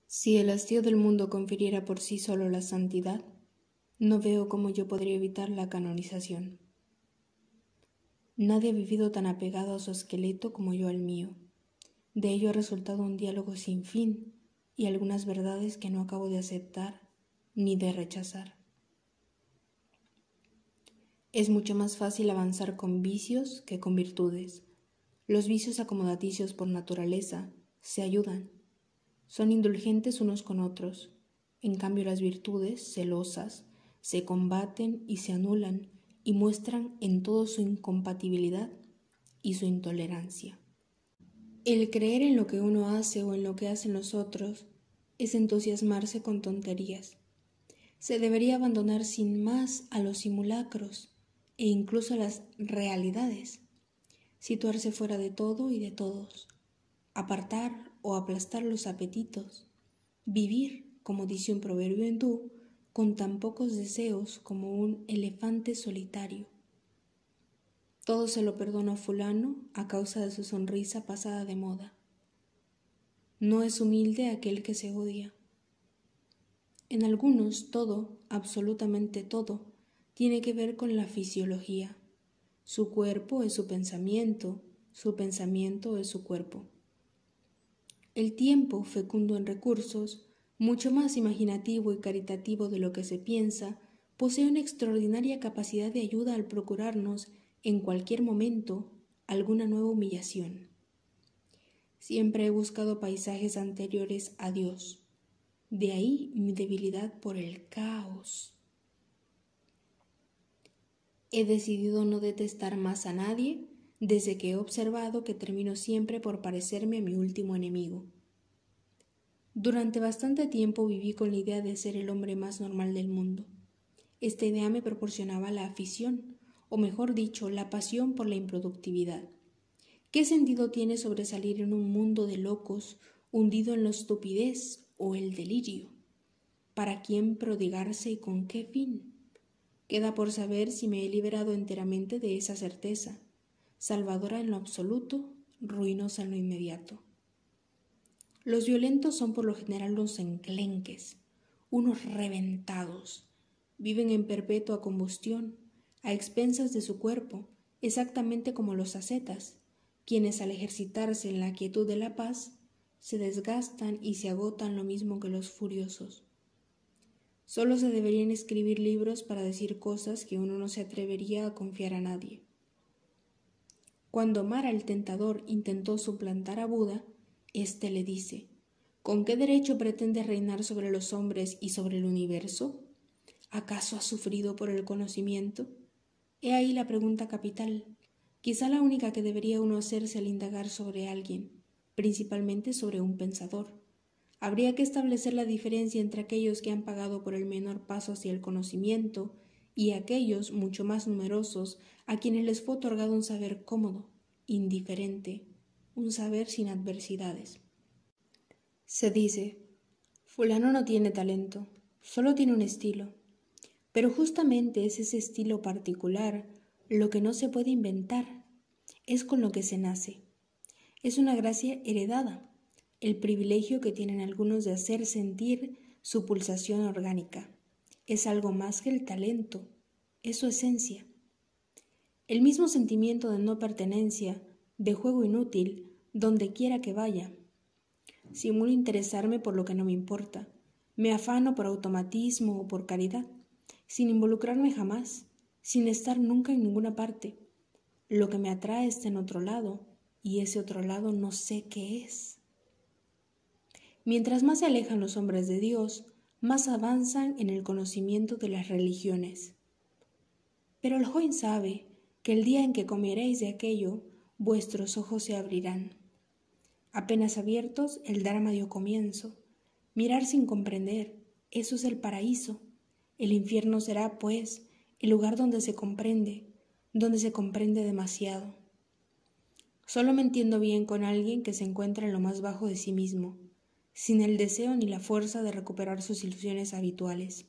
Si el hastío del mundo confiriera por sí solo la santidad, no veo cómo yo podría evitar la canonización. Nadie ha vivido tan apegado a su esqueleto como yo al mío. De ello ha resultado un diálogo sin fin y algunas verdades que no acabo de aceptar ni de rechazar. Es mucho más fácil avanzar con vicios que con virtudes. Los vicios acomodaticios por naturaleza se ayudan. Son indulgentes unos con otros. En cambio, las virtudes, celosas, se combaten y se anulan y muestran en todo su incompatibilidad y su intolerancia. El creer en lo que uno hace o en lo que hacen los otros es entusiasmarse con tonterías. Se debería abandonar sin más a los simulacros e incluso a las realidades, situarse fuera de todo y de todos, apartar o aplastar los apetitos, vivir, como dice un proverbio hindú, con tan pocos deseos como un elefante solitario. Todo se lo perdono a fulano a causa de su sonrisa pasada de moda. No es humilde aquel que se odia. En algunos todo, absolutamente todo, tiene que ver con la fisiología. Su cuerpo es su pensamiento es su cuerpo. El tiempo, fecundo en recursos, mucho más imaginativo y caritativo de lo que se piensa, posee una extraordinaria capacidad de ayuda al procurarnos, en cualquier momento, alguna nueva humillación. Siempre he buscado paisajes anteriores a Dios. De ahí mi debilidad por el caos. He decidido no detestar más a nadie desde que he observado que termino siempre por parecerme a mi último enemigo. Durante bastante tiempo viví con la idea de ser el hombre más normal del mundo. Esta idea me proporcionaba la afición, o mejor dicho, la pasión por la improductividad. ¿Qué sentido tiene sobresalir en un mundo de locos, hundido en la estupidez o el delirio? ¿Para quién prodigarse y con qué fin? Queda por saber si me he liberado enteramente de esa certeza, salvadora en lo absoluto, ruinosa en lo inmediato. Los violentos son por lo general los enclenques, unos reventados. Viven en perpetua combustión, a expensas de su cuerpo, exactamente como los ascetas, quienes al ejercitarse en la quietud de la paz, se desgastan y se agotan lo mismo que los furiosos. Solo se deberían escribir libros para decir cosas que uno no se atrevería a confiar a nadie. Cuando Mara el tentador intentó suplantar a Buda, éste le dice: ¿con qué derecho pretendes reinar sobre los hombres y sobre el universo? ¿Acaso has sufrido por el conocimiento? He ahí la pregunta capital, quizá la única que debería uno hacerse al indagar sobre alguien, principalmente sobre un pensador. Habría que establecer la diferencia entre aquellos que han pagado por el menor paso hacia el conocimiento y aquellos mucho más numerosos a quienes les fue otorgado un saber cómodo, indiferente, un saber sin adversidades. Se dice: fulano no tiene talento, solo tiene un estilo. Pero justamente es ese estilo particular lo que no se puede inventar, es con lo que se nace. Es una gracia heredada, el privilegio que tienen algunos de hacer sentir su pulsación orgánica. Es algo más que el talento, es su esencia. El mismo sentimiento de no pertenencia, de juego inútil, donde quiera que vaya. Simulo interesarme por lo que no me importa, me afano por automatismo o por caridad, sin involucrarme jamás, sin estar nunca en ninguna parte. Lo que me atrae está en otro lado, y ese otro lado no sé qué es. Mientras más se alejan los hombres de Dios, más avanzan en el conocimiento de las religiones. Pero el joven sabe que el día en que comeréis de aquello, vuestros ojos se abrirán. Apenas abiertos, el Dharma dio comienzo. Mirar sin comprender, eso es el paraíso. El infierno será, pues, el lugar donde se comprende demasiado. Solo me entiendo bien con alguien que se encuentra en lo más bajo de sí mismo, sin el deseo ni la fuerza de recuperar sus ilusiones habituales.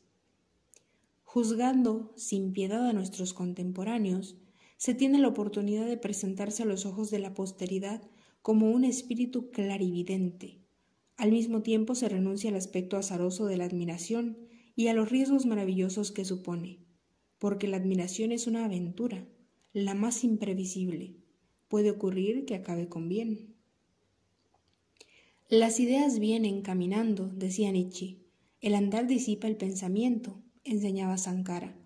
Juzgando sin piedad a nuestros contemporáneos, se tiene la oportunidad de presentarse a los ojos de la posteridad como un espíritu clarividente, Al mismo tiempo se renuncia al aspecto azaroso de la admiración y a los riesgos maravillosos que supone, porque la admiración es una aventura, la más imprevisible. Puede ocurrir que acabe con bien. Las ideas vienen caminando, decía Nietzsche. El andar disipa el pensamiento, enseñaba Sankara.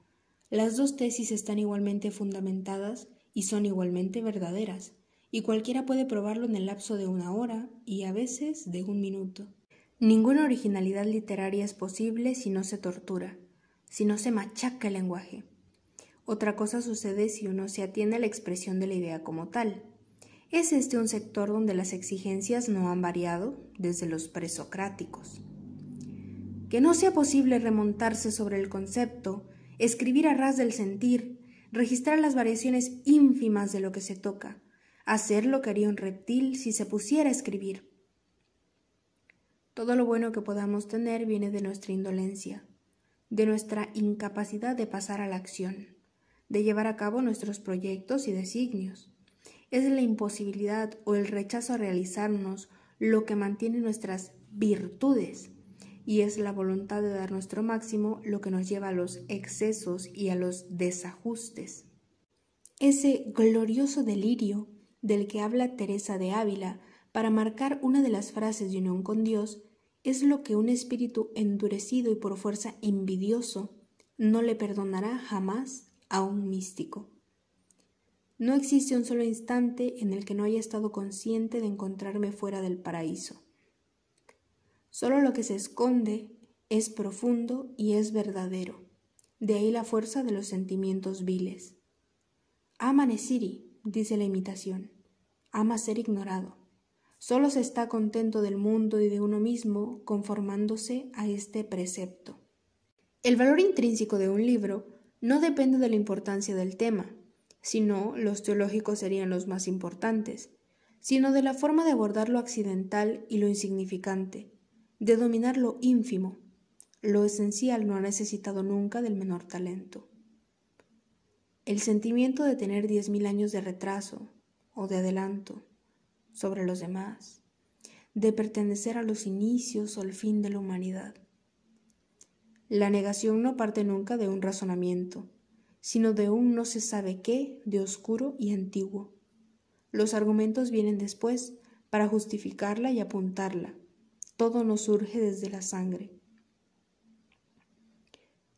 Las dos tesis están igualmente fundamentadas y son igualmente verdaderas, y cualquiera puede probarlo en el lapso de una hora y a veces de un minuto. Ninguna originalidad literaria es posible si no se tortura, si no se machaca el lenguaje. Otra cosa sucede si uno se atiene a la expresión de la idea como tal. Es este un sector donde las exigencias no han variado desde los presocráticos. Que no sea posible remontarse sobre el concepto, escribir a ras del sentir, registrar las variaciones ínfimas de lo que se toca, hacer lo que haría un reptil si se pusiera a escribir. Todo lo bueno que podamos tener viene de nuestra indolencia, de nuestra incapacidad de pasar a la acción, de llevar a cabo nuestros proyectos y designios. Es la imposibilidad o el rechazo a realizarnos lo que mantiene nuestras virtudes, y es la voluntad de dar nuestro máximo lo que nos lleva a los excesos y a los desajustes. Ese glorioso delirio del que habla Teresa de Ávila para marcar una de las frases de unión con Dios es lo que un espíritu endurecido y por fuerza envidioso no le perdonará jamás a un místico. No existe un solo instante en el que no haya estado consciente de encontrarme fuera del paraíso. Solo lo que se esconde es profundo y es verdadero. De ahí la fuerza de los sentimientos viles. Ama Nesiri, dice la imitación. Ama ser ignorado. Solo se está contento del mundo y de uno mismo conformándose a este precepto. El valor intrínseco de un libro no depende de la importancia del tema, sino los teológicos serían los más importantes, sino de la forma de abordar lo accidental y lo insignificante, de dominar lo ínfimo. Lo esencial no ha necesitado nunca del menor talento. El sentimiento de tener 10.000 años de retraso o de adelanto sobre los demás, de pertenecer a los inicios o al fin de la humanidad. La negación no parte nunca de un razonamiento, sino de un no se sabe qué de oscuro y antiguo. Los argumentos vienen después para justificarla y apuntarla. Todo nos surge desde la sangre.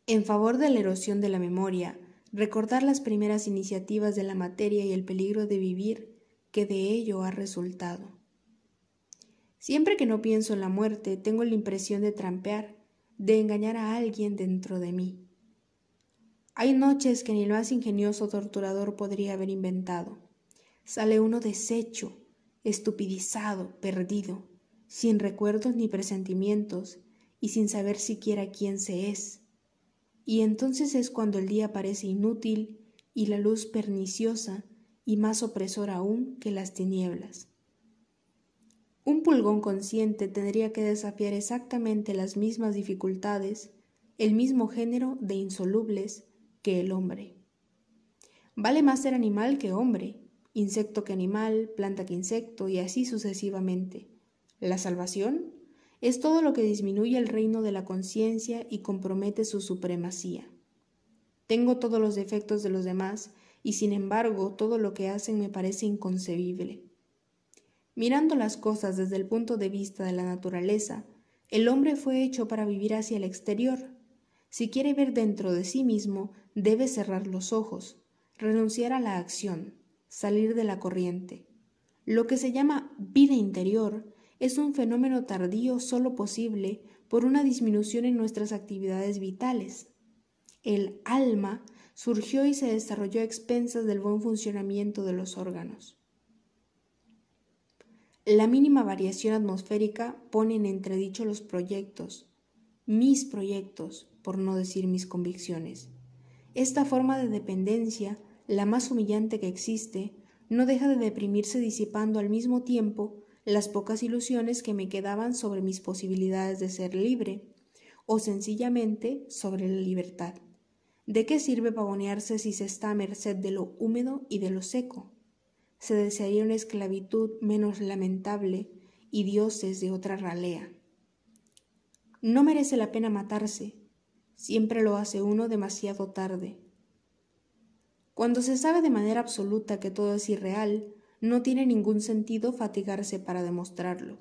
En favor de la erosión de la memoria, recordar las primeras iniciativas de la materia y el peligro de vivir que de ello ha resultado. Siempre que no pienso en la muerte, tengo la impresión de trampear, de engañar a alguien dentro de mí. Hay noches que ni el más ingenioso torturador podría haber inventado. Sale uno deshecho, estupidizado, perdido, sin recuerdos ni presentimientos y sin saber siquiera quién se es. Y entonces es cuando el día parece inútil y la luz perniciosa y más opresora aún que las tinieblas. Un pulgón consciente tendría que desafiar exactamente las mismas dificultades, el mismo género de insolubles que el hombre. Vale más ser animal que hombre, insecto que animal, planta que insecto y así sucesivamente. La salvación es todo lo que disminuye el reino de la conciencia y compromete su supremacía. Tengo todos los defectos de los demás y sin embargo todo lo que hacen me parece inconcebible. Mirando las cosas desde el punto de vista de la naturaleza, el hombre fue hecho para vivir hacia el exterior. Si quiere ver dentro de sí mismo, debe cerrar los ojos, renunciar a la acción, salir de la corriente. Lo que se llama vida interior es un fenómeno tardío solo posible por una disminución en nuestras actividades vitales. El alma surgió y se desarrolló a expensas del buen funcionamiento de los órganos. La mínima variación atmosférica pone en entredicho los proyectos, mis proyectos, por no decir mis convicciones. Esta forma de dependencia, la más humillante que existe, no deja de deprimirse disipando al mismo tiempo las pocas ilusiones que me quedaban sobre mis posibilidades de ser libre, o sencillamente sobre la libertad. ¿De qué sirve pavonearse si se está a merced de lo húmedo y de lo seco? Se desearía una esclavitud menos lamentable y dioses de otra ralea. No merece la pena matarse, siempre lo hace uno demasiado tarde. Cuando se sabe de manera absoluta que todo es irreal, no tiene ningún sentido fatigarse para demostrarlo.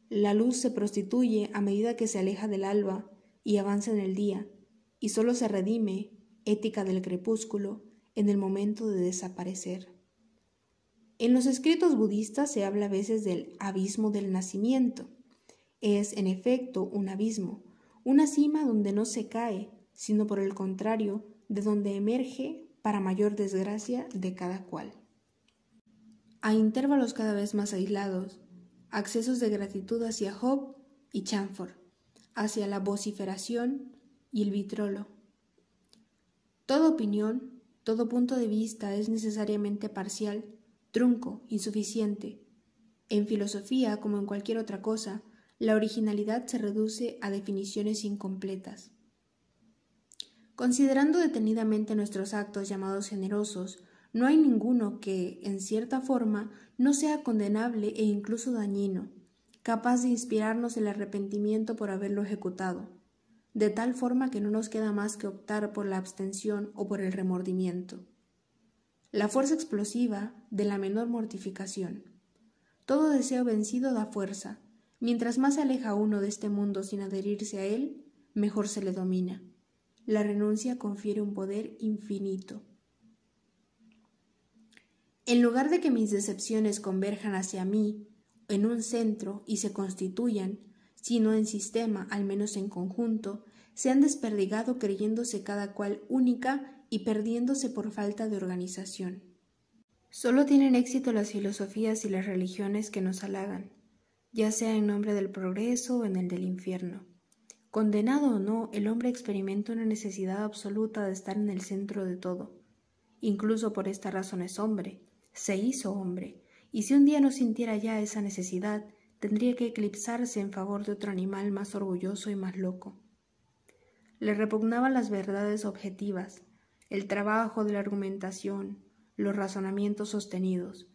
La luz se prostituye a medida que se aleja del alba y avanza en el día, y solo se redime, ética del crepúsculo, en el momento de desaparecer. En los escritos budistas se habla a veces del abismo del nacimiento. Es, en efecto, un abismo, una cima donde no se cae, sino por el contrario, de donde emerge para mayor desgracia de cada cual. A intervalos cada vez más aislados, accesos de gratitud hacia Job y Chamfort, hacia la vociferación y el vitrolo. Toda opinión, todo punto de vista es necesariamente parcial, trunco, insuficiente. En filosofía, como en cualquier otra cosa, la originalidad se reduce a definiciones incompletas. Considerando detenidamente nuestros actos llamados generosos, no hay ninguno que, en cierta forma, no sea condenable e incluso dañino, capaz de inspirarnos el arrepentimiento por haberlo ejecutado, de tal forma que no nos queda más que optar por la abstención o por el remordimiento. La fuerza explosiva de la menor mortificación. Todo deseo vencido da fuerza. Mientras más se aleja uno de este mundo sin adherirse a él, mejor se le domina. La renuncia confiere un poder infinito. En lugar de que mis decepciones converjan hacia mí en un centro y se constituyan, si no en sistema, al menos en conjunto, se han desperdigado creyéndose cada cual única y perdiéndose por falta de organización. Solo tienen éxito las filosofías y las religiones que nos halagan, ya sea en nombre del progreso o en el del infierno. Condenado o no, el hombre experimenta una necesidad absoluta de estar en el centro de todo. Incluso por esta razón es hombre, se hizo hombre, y si un día no sintiera ya esa necesidad, tendría que eclipsarse en favor de otro animal más orgulloso y más loco. Le repugnaban las verdades objetivas, el trabajo de la argumentación, los razonamientos sostenidos.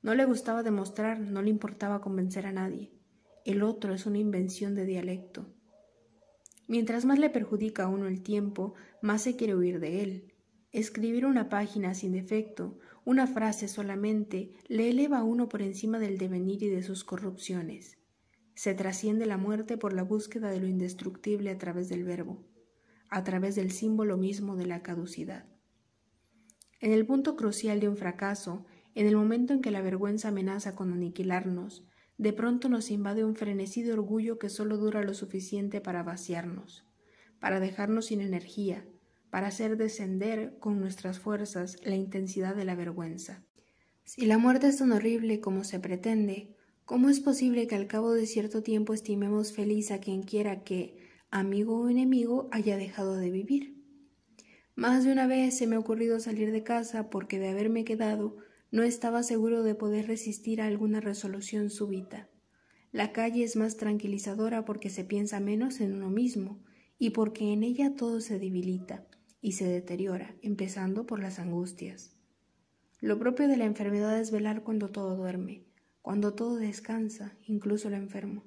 No le gustaba demostrar, no le importaba convencer a nadie. El otro es una invención de dialecto. Mientras más le perjudica a uno el tiempo, más se quiere huir de él. Escribir una página sin defecto, una frase solamente, le eleva a uno por encima del devenir y de sus corrupciones. Se trasciende la muerte por la búsqueda de lo indestructible a través del verbo, a través del símbolo mismo de la caducidad. En el punto crucial de un fracaso, en el momento en que la vergüenza amenaza con aniquilarnos, de pronto nos invade un frenesí de orgullo que solo dura lo suficiente para vaciarnos, para dejarnos sin energía, para hacer descender con nuestras fuerzas la intensidad de la vergüenza. Si la muerte es tan horrible como se pretende, ¿cómo es posible que al cabo de cierto tiempo estimemos feliz a quien quiera que, amigo o enemigo, haya dejado de vivir? Más de una vez se me ha ocurrido salir de casa porque de haberme quedado no estaba seguro de poder resistir a alguna resolución súbita. La calle es más tranquilizadora porque se piensa menos en uno mismo y porque en ella todo se debilita y se deteriora, empezando por las angustias. Lo propio de la enfermedad es velar cuando todo duerme, cuando todo descansa, incluso el enfermo.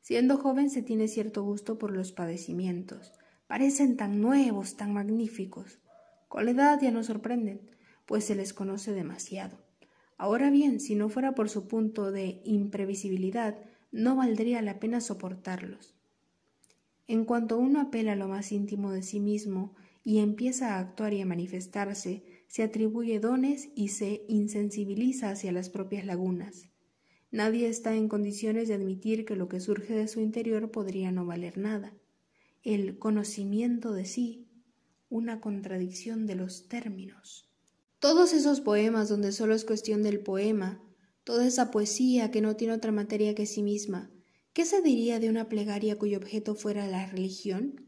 Siendo joven se tiene cierto gusto por los padecimientos. Parecen tan nuevos, tan magníficos. Con la edad ya no sorprenden, pues se les conoce demasiado. Ahora bien, si no fuera por su punto de imprevisibilidad, no valdría la pena soportarlos. En cuanto uno apela a lo más íntimo de sí mismo y empieza a actuar y a manifestarse, se atribuye dones y se insensibiliza hacia las propias lagunas. Nadie está en condiciones de admitir que lo que surge de su interior podría no valer nada. El conocimiento de sí, una contradicción de los términos. Todos esos poemas donde solo es cuestión del poema, toda esa poesía que no tiene otra materia que sí misma, ¿qué se diría de una plegaria cuyo objeto fuera la religión?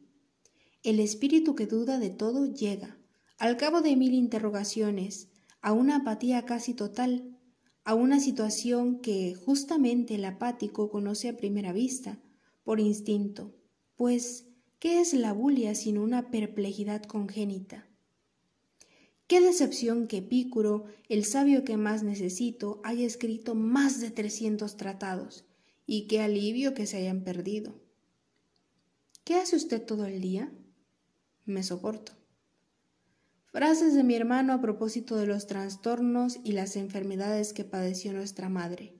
El espíritu que duda de todo llega, al cabo de 1000 interrogaciones, a una apatía casi total, a una situación que justamente el apático conoce a primera vista, por instinto, pues, ¿qué es la bulia sino una perplejidad congénita? Qué decepción que Epicuro, el sabio que más necesito, haya escrito más de 300 tratados, y qué alivio que se hayan perdido. ¿Qué hace usted todo el día? Me soporto. Frases de mi hermano a propósito de los trastornos y las enfermedades que padeció nuestra madre.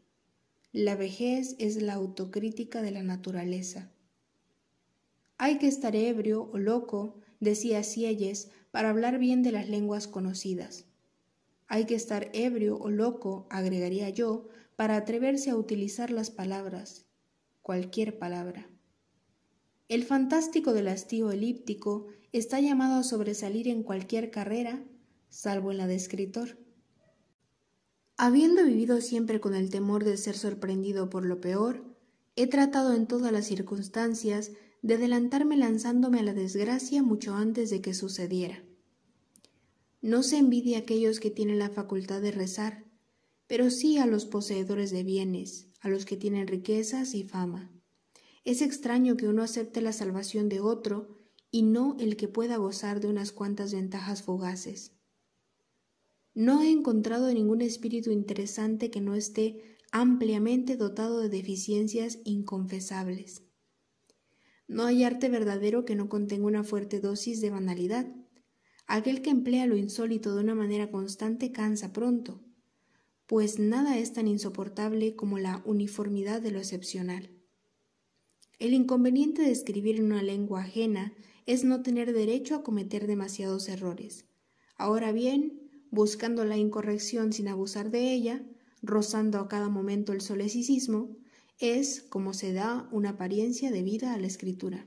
La vejez es la autocrítica de la naturaleza. Hay que estar ebrio o loco, decía Sieyes, para hablar bien de las lenguas conocidas. Hay que estar ebrio o loco, agregaría yo, para atreverse a utilizar las palabras, cualquier palabra. El fantástico del hastío elíptico está llamado a sobresalir en cualquier carrera, salvo en la de escritor. Habiendo vivido siempre con el temor de ser sorprendido por lo peor, he tratado en todas las circunstancias de adelantarme lanzándome a la desgracia mucho antes de que sucediera. No se envidia a aquellos que tienen la facultad de rezar, pero sí a los poseedores de bienes, a los que tienen riquezas y fama. Es extraño que uno acepte la salvación de otro y no el que pueda gozar de unas cuantas ventajas fugaces. No he encontrado ningún espíritu interesante que no esté ampliamente dotado de deficiencias inconfesables. No hay arte verdadero que no contenga una fuerte dosis de banalidad. Aquel que emplea lo insólito de una manera constante cansa pronto, pues nada es tan insoportable como la uniformidad de lo excepcional. El inconveniente de escribir en una lengua ajena es no tener derecho a cometer demasiados errores. Ahora bien, buscando la incorrección sin abusar de ella, rozando a cada momento el solecicismo, es como se da una apariencia de vida a la escritura.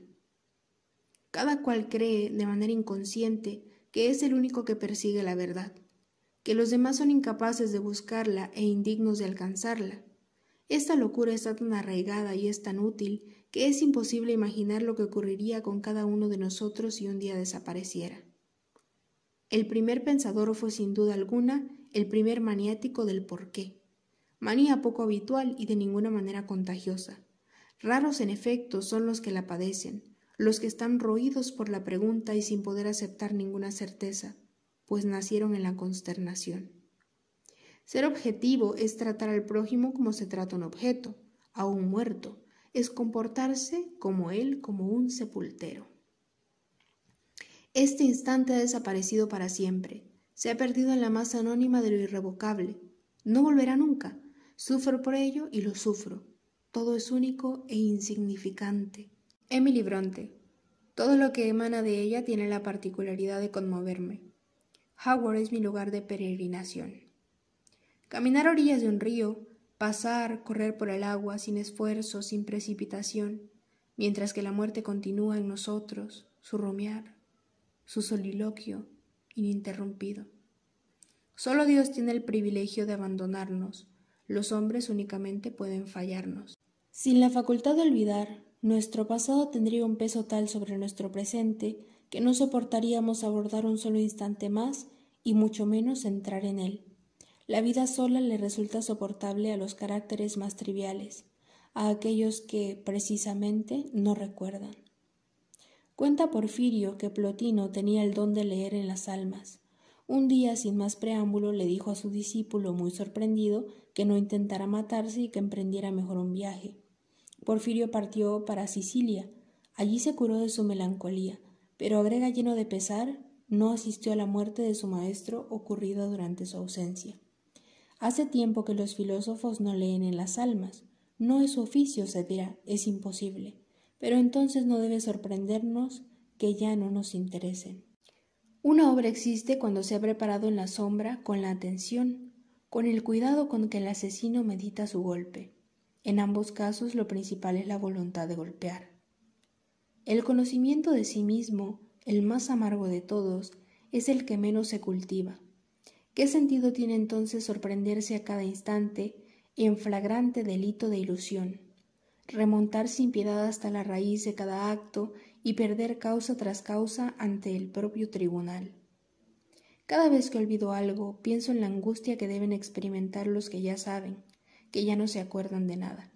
Cada cual cree de manera inconsciente que es el único que persigue la verdad, que los demás son incapaces de buscarla e indignos de alcanzarla. Esta locura está tan arraigada y es tan útil que es imposible imaginar lo que ocurriría con cada uno de nosotros si un día desapareciera. El primer pensador fue sin duda alguna el primer maniático del porqué, manía poco habitual y de ninguna manera contagiosa. Raros en efecto son los que la padecen, los que están roídos por la pregunta y sin poder aceptar ninguna certeza, pues nacieron en la consternación. Ser objetivo es tratar al prójimo como se trata un objeto, a un muerto, es comportarse como él, como un sepultero. Este instante ha desaparecido para siempre, se ha perdido en la masa anónima de lo irrevocable. No volverá nunca, sufro por ello y lo sufro. Todo es único e insignificante. Emily Bronte. Todo lo que emana de ella tiene la particularidad de conmoverme. Howard es mi lugar de peregrinación. Caminar a orillas de un río, pasar, correr por el agua sin esfuerzo, sin precipitación, mientras que la muerte continúa en nosotros, su rumiar, su soliloquio ininterrumpido. Solo Dios tiene el privilegio de abandonarnos, los hombres únicamente pueden fallarnos. Sin la facultad de olvidar, nuestro pasado tendría un peso tal sobre nuestro presente que no soportaríamos abordar un solo instante más y mucho menos entrar en él. La vida sola le resulta soportable a los caracteres más triviales, a aquellos que, precisamente, no recuerdan. Cuenta Porfirio que Plotino tenía el don de leer en las almas. Un día, sin más preámbulo, le dijo a su discípulo, muy sorprendido, que no intentara matarse y que emprendiera mejor un viaje. Porfirio partió para Sicilia. Allí se curó de su melancolía, pero agrega lleno de pesar, no asistió a la muerte de su maestro ocurrida durante su ausencia. Hace tiempo que los filósofos no leen en las almas. No es su oficio, se dirá, es imposible. Pero entonces no debe sorprendernos que ya no nos interesen. Una obra existe cuando se ha preparado en la sombra con la atención, con el cuidado con que el asesino medita su golpe. En ambos casos lo principal es la voluntad de golpear. El conocimiento de sí mismo, el más amargo de todos, es el que menos se cultiva. ¿Qué sentido tiene entonces sorprenderse a cada instante en flagrante delito de ilusión, remontar sin piedad hasta la raíz de cada acto y perder causa tras causa ante el propio tribunal? Cada vez que olvido algo, pienso en la angustia que deben experimentar los que ya saben, que ya no se acuerdan de nada.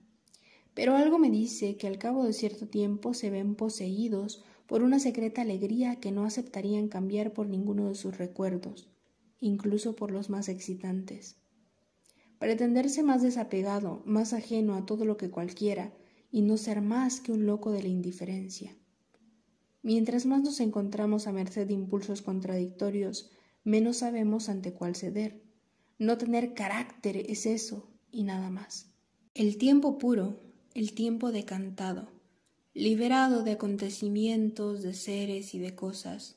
Pero algo me dice que al cabo de cierto tiempo se ven poseídos por una secreta alegría que no aceptarían cambiar por ninguno de sus recuerdos. incluso por los más excitantes. Pretenderse más desapegado, más ajeno a todo lo que cualquiera, y no ser más que un loco de la indiferencia. Mientras más nos encontramos a merced de impulsos contradictorios, menos sabemos ante cuál ceder. No tener carácter es eso, y nada más. El tiempo puro, el tiempo decantado, liberado de acontecimientos, de seres y de cosas,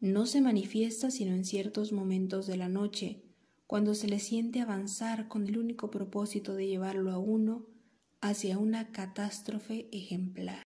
no se manifiesta sino en ciertos momentos de la noche, cuando se le siente avanzar con el único propósito de llevarlo a uno hacia una catástrofe ejemplar.